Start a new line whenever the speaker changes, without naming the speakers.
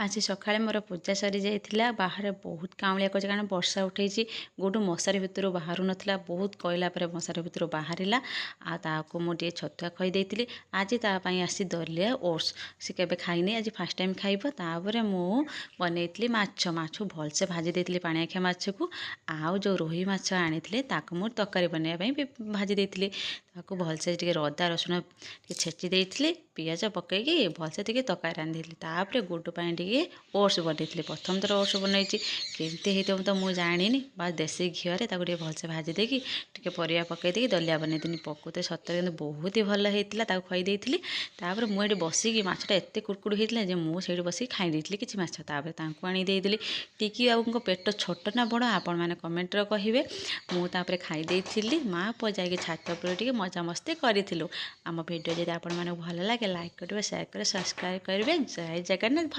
आज सकाଳେ मोर पूजा सरी जाइथिला बाहर बहुत काउलिया कर कारण वर्षा उठेची गोटू मशारी भितर बाहर नाला बहुत कहला मशारी भितर बाहरला आको मुझे छतुआ खई देती आज तापाई आसी दलिया ओट्स सी केबे खाइनी आज फास्ट टाइम खाइब तापर मु बनईली माछ माछ भलसे भाजी देती पाणियाखिया माछ को आउ जो रोही माछ आनी मु तरकारी बनवाई भाजी देती भलसे अदा रसुण छेची देती पियाज पकईकी भलसे तरकारी रांधि तापर गुडू ओट्स बनई प्रथम थर ओट्स बनई केमती होता तो मुझे जानी बस देसी घीरे भलसे भाजी देकी टे परिया पकईदी दलिया बनईदी पकुते सतरे बहुत ही भल होता खुई तापर मुझे बसिकी मछटा एत कुड़कुड़ होता मुझे बस खाई कि माछ आनी देदेली टिकी बाबू पेट छोट ना बड़ आपण मैंने कमेंटर कहे मुझे खाई माँ पुआ जा छात पर मजामस्ती करूँ आम भिडियो जब आपको भल लगे लाइक करेंगे शेयर करेंगे सब्सक्राइब करेंगे जय जगन्नाथ।